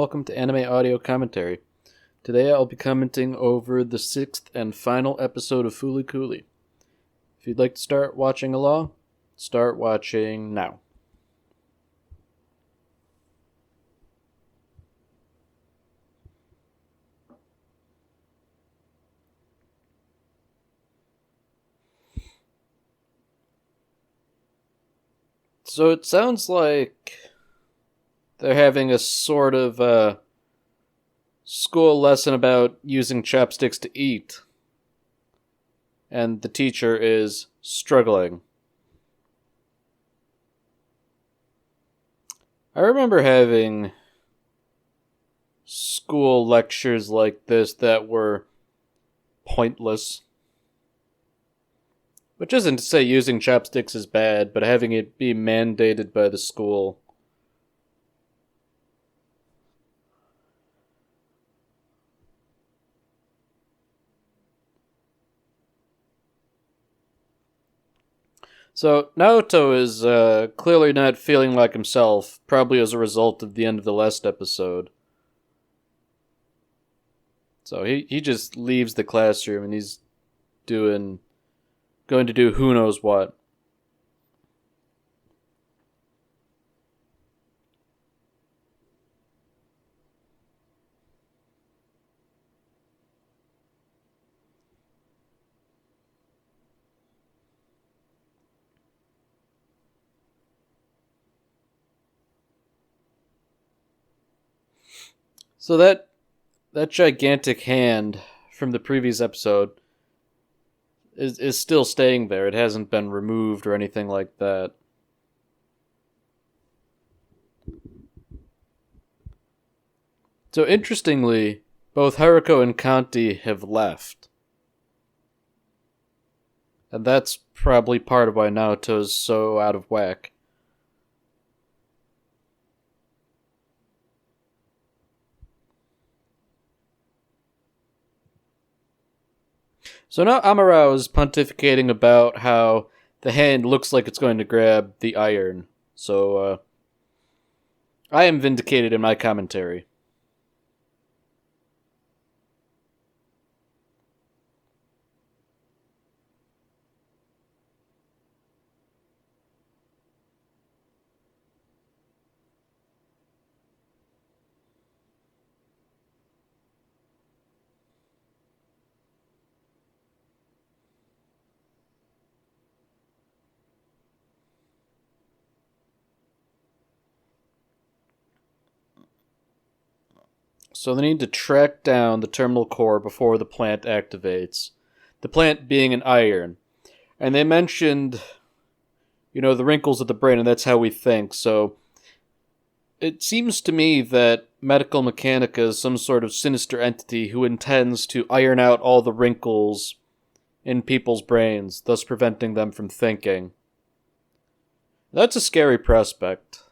welcome to Anime Audio Commentary. Today I'll be commenting over the 6th and final episode of Fooly Cooly. If you'd like to start watching along, start watching now. So it sounds like they're having a sort of school lesson about using chopsticks to eat. And the teacher is struggling. I remember having school lectures like this that were pointless. Which isn't to say using chopsticks is bad, but having it be mandated by the school. So, Naoto is clearly not feeling like himself, probably as a result of the end of the last episode. So he just leaves the classroom and he's going to do who knows what. So that gigantic hand from the previous episode is still staying there. It hasn't been removed or anything like that. So interestingly, both Haruko and Kanti have left. And that's probably part of why Naoto's so out of whack. So now Amarawa is pontificating about how the hand looks like it's going to grab the iron. So, I am vindicated in my commentary. So they need to track down the terminal core before the plant activates. The plant being an iron. And they mentioned, the wrinkles of the brain, and that's how we think. So it seems to me that Medical Mechanica is some sort of sinister entity who intends to iron out all the wrinkles in people's brains, thus preventing them from thinking. That's a scary prospect.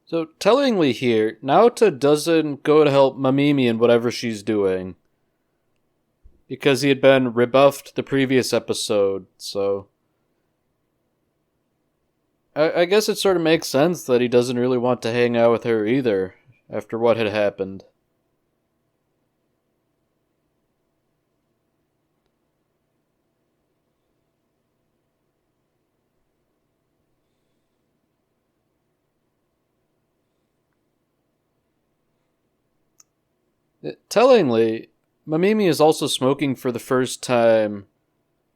So, tellingly here, Naoto doesn't go to help Mamimi in whatever she's doing. Because he had been rebuffed the previous episode, so... I guess it sort of makes sense that he doesn't really want to hang out with her either, after what had happened. Tellingly, Mamimi is also smoking for the first time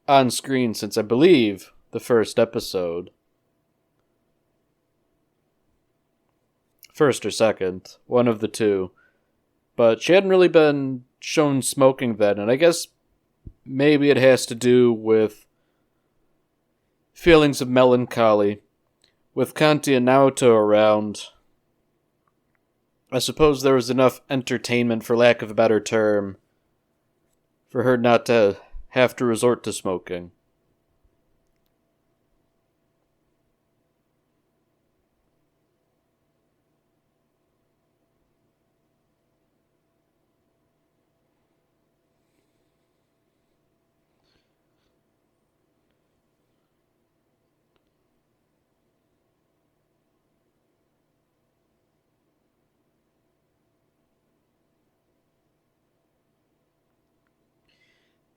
on screen since, I believe, the first episode. First or second, one of the two. But she hadn't really been shown smoking then, and I guess maybe it has to do with feelings of melancholy. With Kanti and Naoto around, I suppose there was enough entertainment, for lack of a better term, for her not to have to resort to smoking.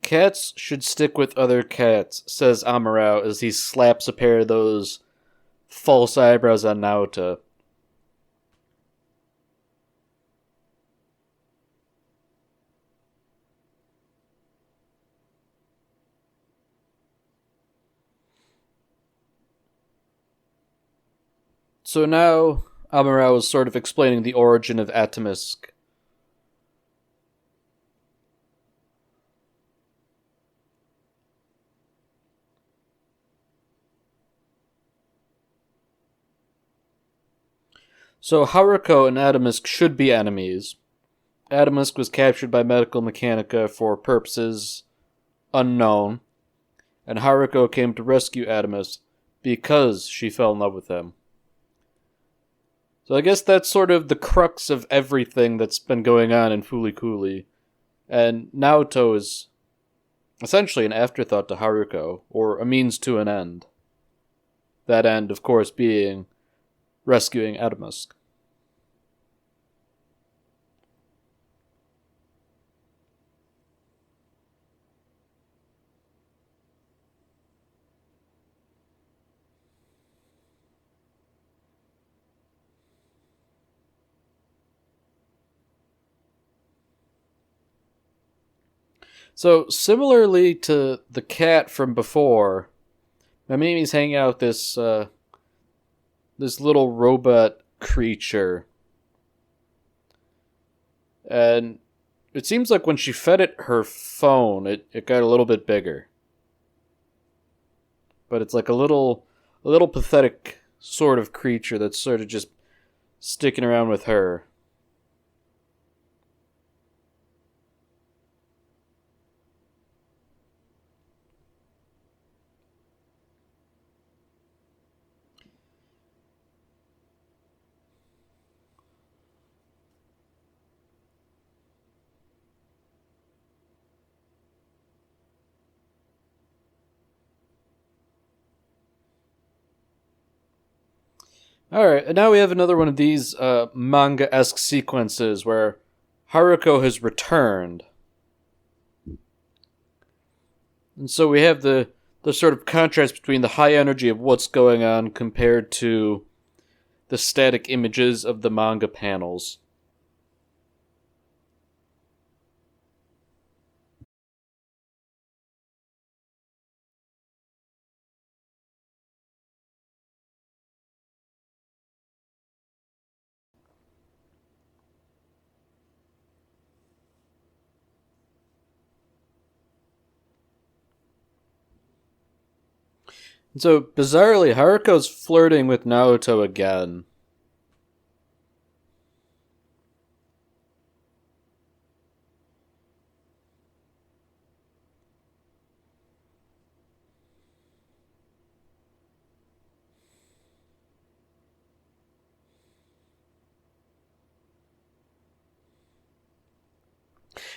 Cats should stick with other cats, says Amaro as he slaps a pair of those false eyebrows on Naota. So now Amaro is sort of explaining the origin of Atomisk. So Haruko and Atomisk should be enemies. Atomisk was captured by Medical Mechanica for purposes unknown, and Haruko came to rescue Atomisk because she fell in love with him. So I guess that's sort of the crux of everything that's been going on in Fooly Cooly. And Naoto is essentially an afterthought to Haruko, or a means to an end. That end, of course, being rescuing Atomisk. So, similarly to the cat from before, Mamimi's hanging out with this little robot creature. And it seems like when she fed it her phone, it got a little bit bigger. But it's like a little pathetic sort of creature that's sort of just sticking around with her. Alright, and now we have another one of these manga-esque sequences where Haruko has returned. And so we have the sort of contrast between the high energy of what's going on compared to the static images of the manga panels. And so, bizarrely, Haruko's flirting with Naoto again.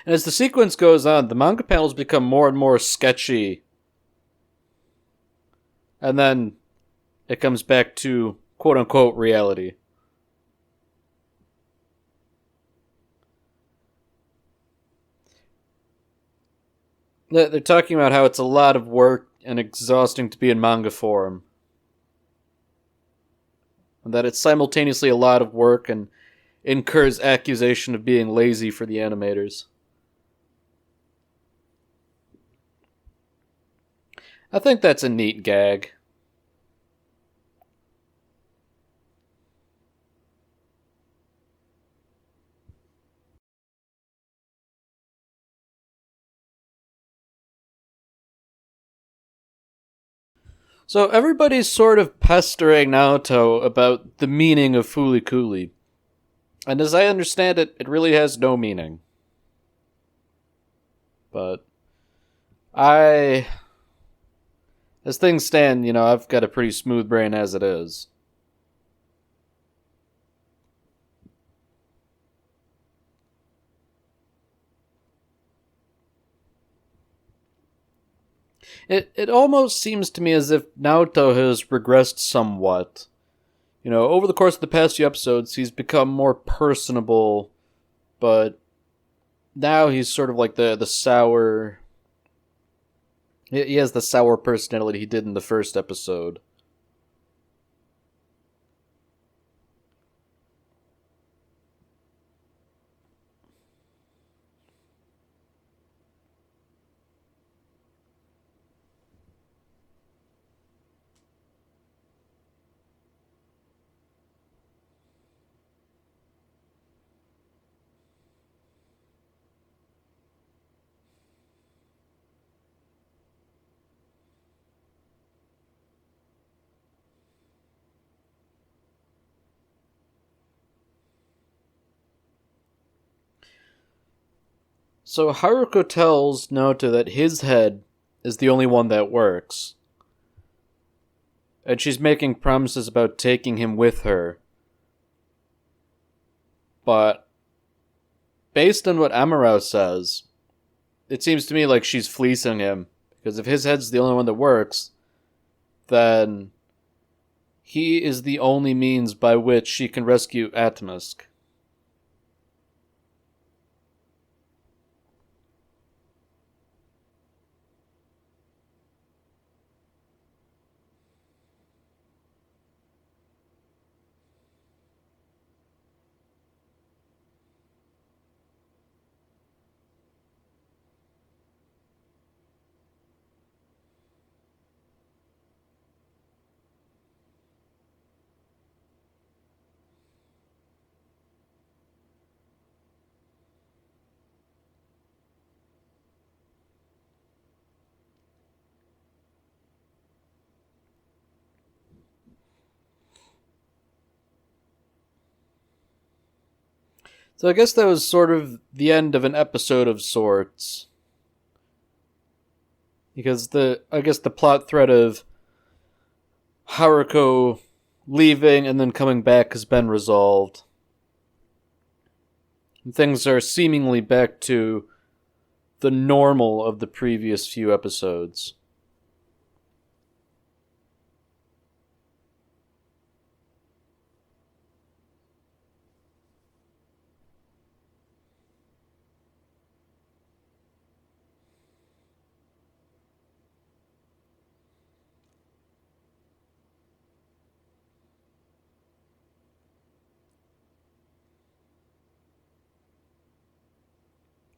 And as the sequence goes on, the manga panels become more and more sketchy. And then it comes back to quote-unquote reality. They're talking about how it's a lot of work and exhausting to be in manga form. And that it's simultaneously a lot of work and incurs accusation of being lazy for the animators. I think that's a neat gag. So everybody's sort of pestering Naoto about the meaning of Fooly Cooly. And as I understand it, it really has no meaning. But I, as things stand, I've got a pretty smooth brain as it is. It almost seems to me as if Naoto has regressed somewhat. Over the course of the past few episodes, he's become more personable, but now he's sort of like the sour. He has the sour personality he did in the first episode. So Haruko tells Naoto that his head is the only one that works. And she's making promises about taking him with her. But based on what Amaro says, it seems to me like she's fleecing him. Because if his head's the only one that works, then he is the only means by which she can rescue Atomisk. So I guess that was sort of the end of an episode of sorts. Because I guess the plot thread of Haruko leaving and then coming back has been resolved. And things are seemingly back to the normal of the previous few episodes.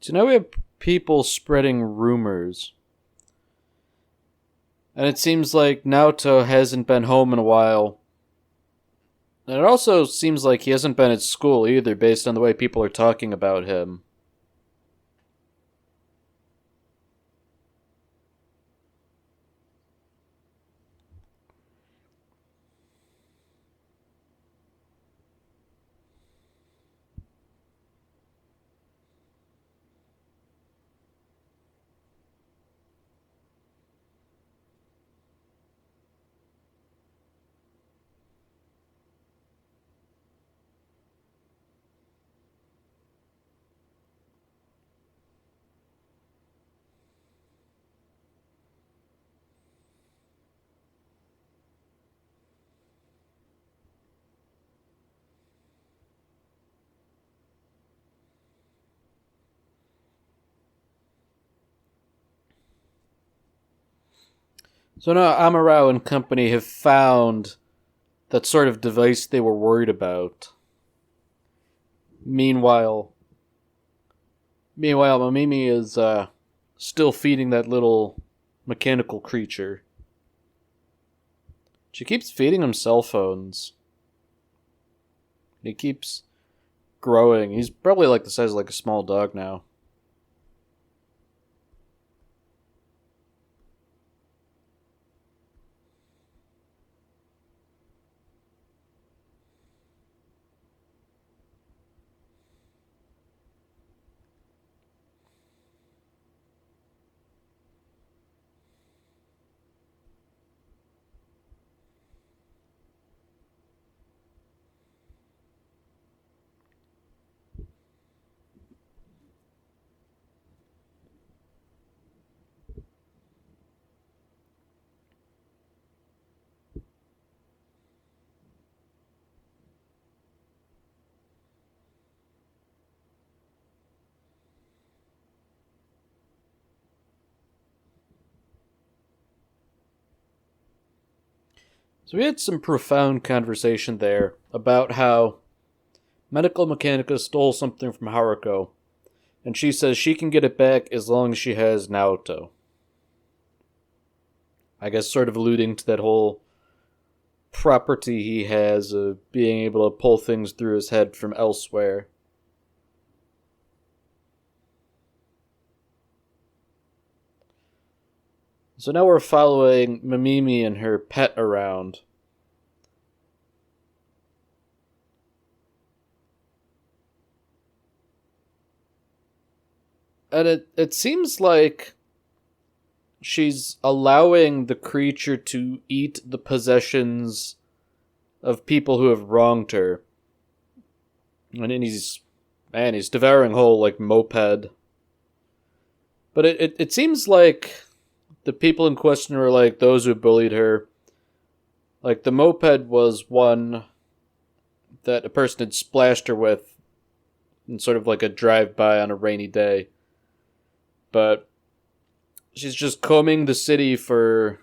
So now we have people spreading rumors. And it seems like Naoto hasn't been home in a while. And it also seems like he hasn't been at school either, based on the way people are talking about him. So now Amaro and company have found that sort of device they were worried about. Meanwhile, Mamimi is still feeding that little mechanical creature. She keeps feeding him cell phones. He keeps growing. He's probably like the size of like a small dog now. So we had some profound conversation there about how Medical Mechanica stole something from Haruko, and she says she can get it back as long as she has Naoto. I guess sort of alluding to that whole property he has of being able to pull things through his head from elsewhere. So now we're following Mamimi and her pet around. And it seems like she's allowing the creature to eat the possessions of people who have wronged her. And then he's devouring whole, like, moped. But it seems like the people in question were, like, those who bullied her. Like, the moped was one that a person had splashed her with in sort of like a drive-by on a rainy day. But she's just combing the city for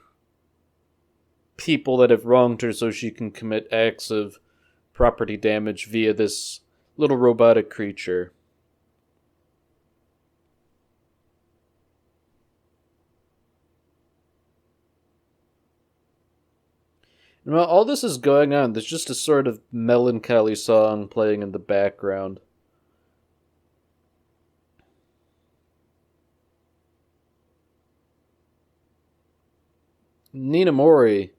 people that have wronged her so she can commit acts of property damage via this little robotic creature. And while all this is going on, there's just a sort of melancholy song playing in the background. Nina Mori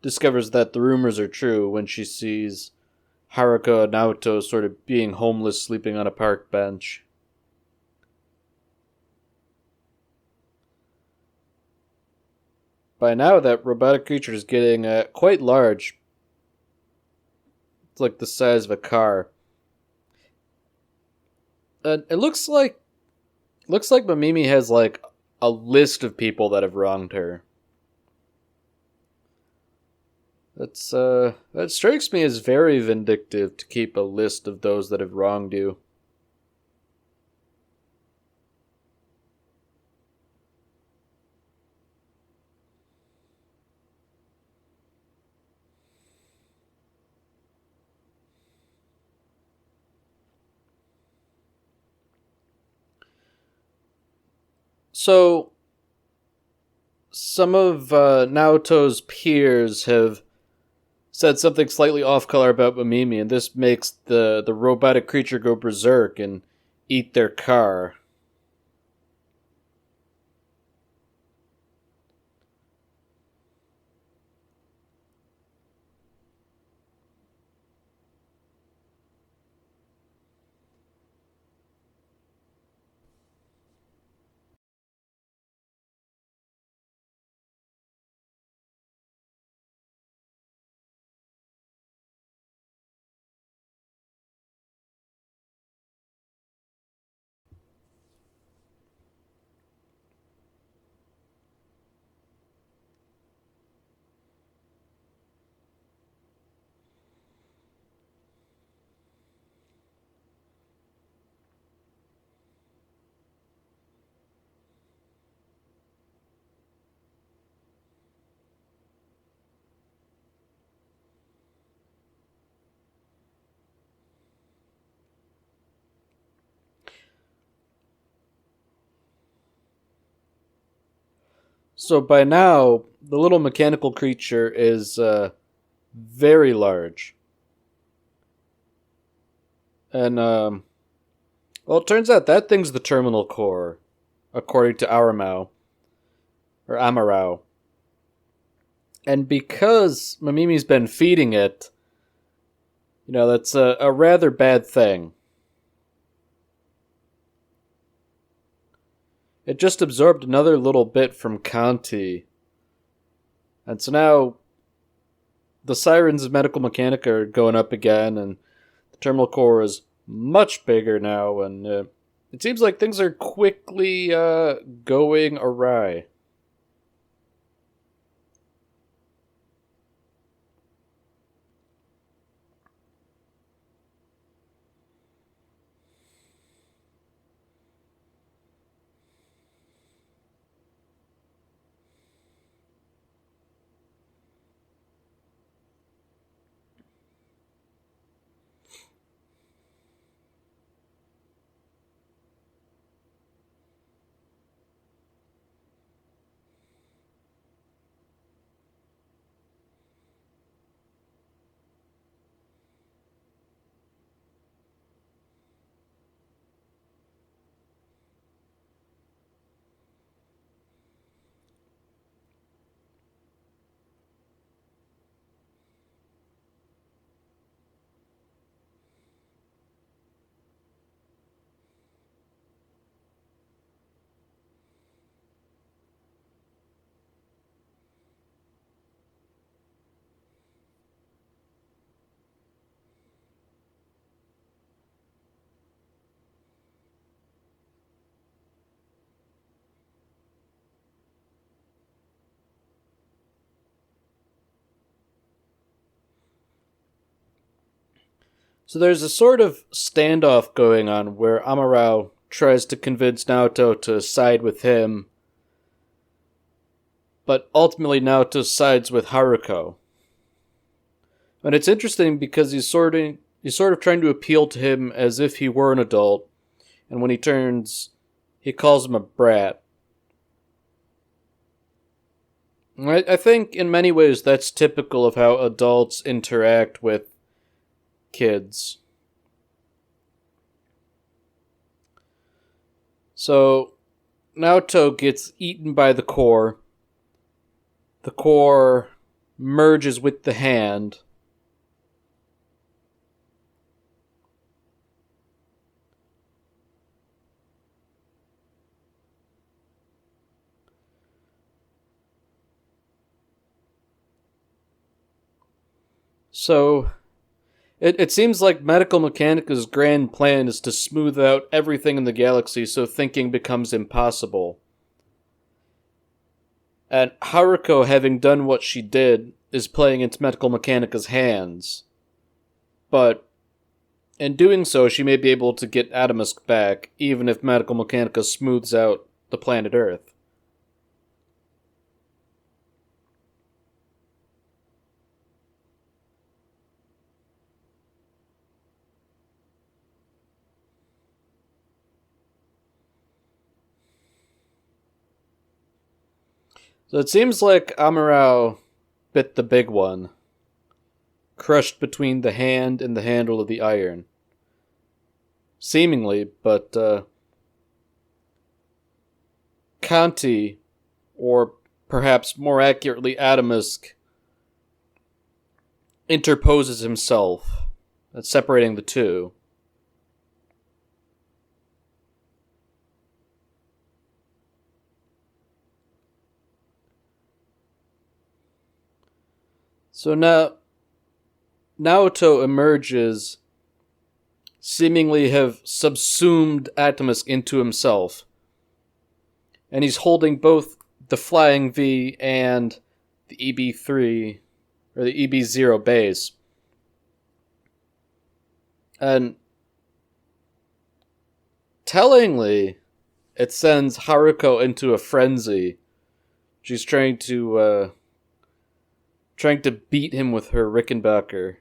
discovers that the rumors are true when she sees Haruka and Naoto sort of being homeless, sleeping on a park bench. By now, that robotic creature is getting quite large. It's like the size of a car. And it looks like Mamimi has like a list of people that have wronged her. That strikes me as very vindictive to keep a list of those that have wronged you. So, some of Naoto's peers have said something slightly off color about Mamimi, and this makes the robotic creature go berserk and eat their car. So by now, the little mechanical creature is very large. And, well, it turns out that thing's the terminal core, according to Aramau, or Amarau. And because Mamimi's been feeding it, that's a rather bad thing. It just absorbed another little bit from Conti. And so now the sirens of Medical Mechanica are going up again, and the terminal core is much bigger now, and it seems like things are quickly going awry. So there's a sort of standoff going on where Amuro tries to convince Naoto to side with him, but ultimately Naoto sides with Haruko. And it's interesting because he's sort of trying to appeal to him as if he were an adult, and when he turns, he calls him a brat. I think in many ways that's typical of how adults interact with kids. So, Naoto gets eaten by the core. The core merges with the hand. So, it seems like Medical Mechanica's grand plan is to smooth out everything in the galaxy so thinking becomes impossible. And Haruko, having done what she did, is playing into Medical Mechanica's hands. But in doing so, she may be able to get Atomisk back, even if Medical Mechanica smooths out the planet Earth. So it seems like Amuro bit the big one, crushed between the hand and the handle of the iron. Seemingly, but Kanti, or perhaps more accurately Atomisk, interposes himself, separating the two. So now Naoto emerges, seemingly have subsumed Atomisk into himself. And he's holding both the Flying V and the EB3, or the EB0 base. And tellingly, it sends Haruko into a frenzy. She's trying to beat him with her Rickenbacker.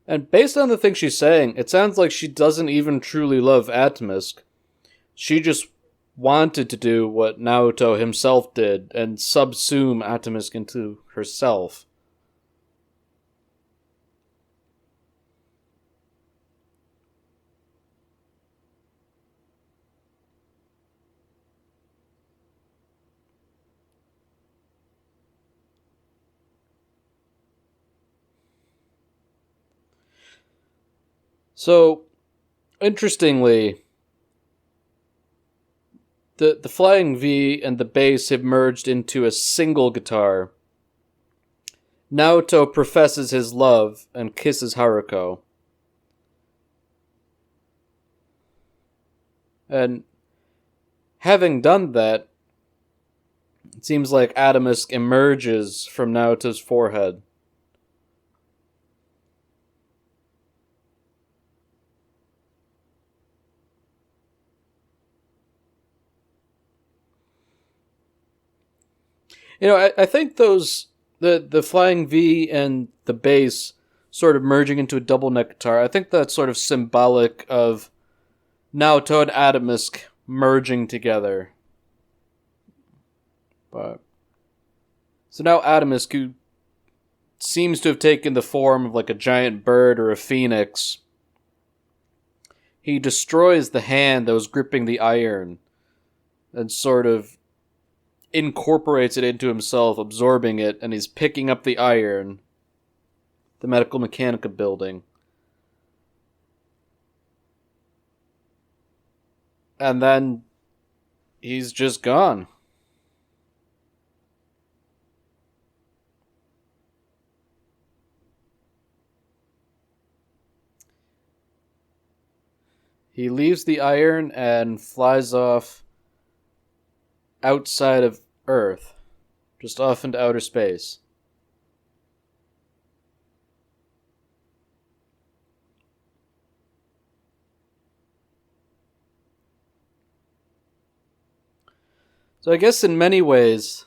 And based on the things she's saying, it sounds like she doesn't even truly love Atomisk. She just wanted to do what Naoto himself did and subsume Atomisk into herself. So, interestingly, the Flying V and the bass have merged into a single guitar. Naoto professes his love and kisses Haruko. And having done that, it seems like Atomisk emerges from Naoto's forehead. You know, I think the Flying V and the bass sort of merging into a double neck guitar, I think that's sort of symbolic of Naoto and Atomisk merging together. But so now Atomisk, who seems to have taken the form of like a giant bird or a phoenix, he destroys the hand that was gripping the iron and sort of incorporates it into himself, absorbing it, and he's picking up the iron, the Medical Mechanica building. And then he's just gone. He leaves the iron and flies off outside of Earth. just off into outer space. So I guess in many ways,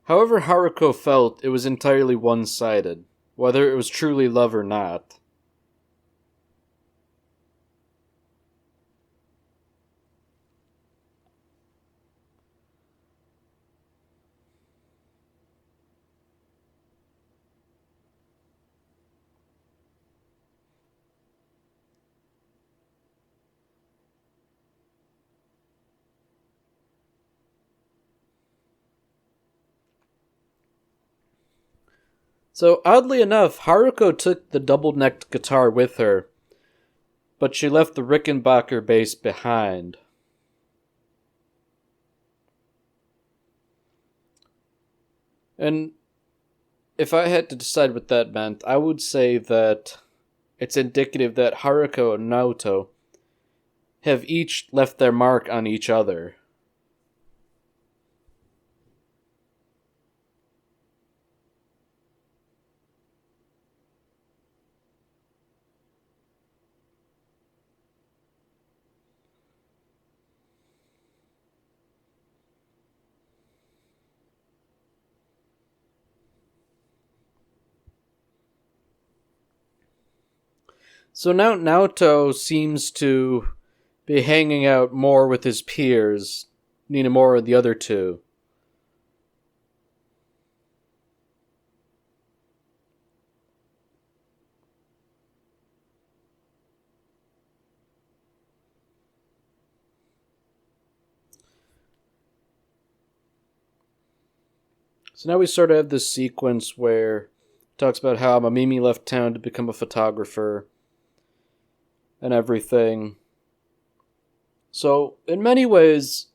however Haruko felt, it was entirely one-sided, whether it was truly love or not. So, oddly enough, Haruko took the double-necked guitar with her, but she left the Rickenbacker bass behind. And if I had to decide what that meant, I would say that it's indicative that Haruko and Naoto have each left their mark on each other. So now Naoto seems to be hanging out more with his peers, Ninamura and the other two. So now we sort of have this sequence where it talks about how Mamimi left town to become a photographer and everything. So, in many ways,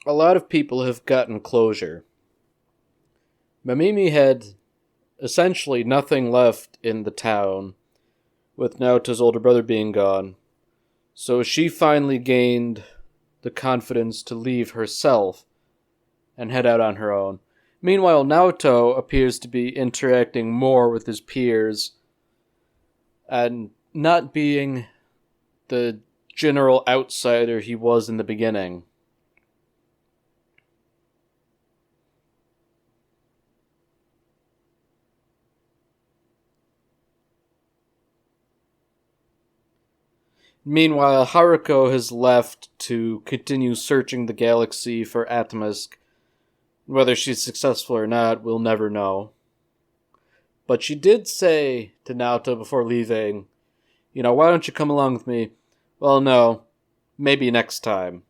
a lot of people have gotten closure. Mamimi had essentially nothing left in the town, with Naoto's older brother being gone. So she finally gained the confidence to leave herself and head out on her own. Meanwhile, Naoto appears to be interacting more with his peers and not being the general outsider he was in the beginning. Meanwhile, Haruko has left to continue searching the galaxy for Atomisk. Whether she's successful or not, we'll never know. But she did say to Naoto before leaving, why don't you come along with me? Well, no, maybe next time.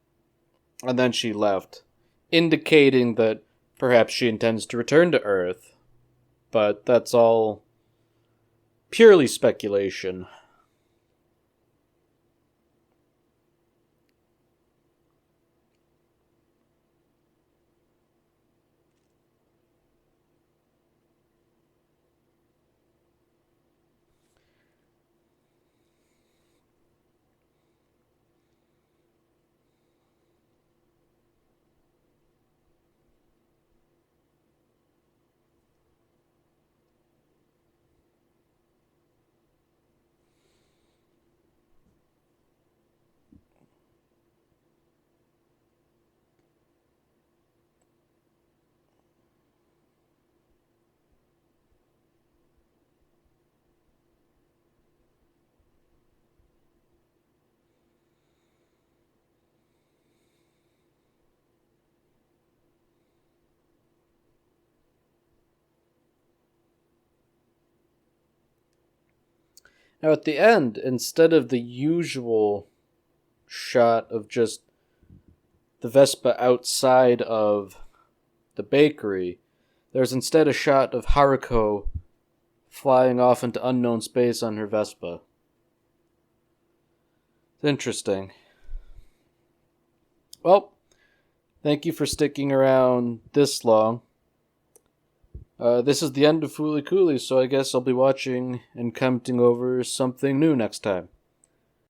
And then she left, indicating that perhaps she intends to return to Earth. But that's all purely speculation. Now, at the end, instead of the usual shot of just the Vespa outside of the bakery, there's instead a shot of Haruko flying off into unknown space on her Vespa. It's interesting. Well, thank you for sticking around this long. This is the end of Fooly Cooly, so I guess I'll be watching and commenting over something new next time.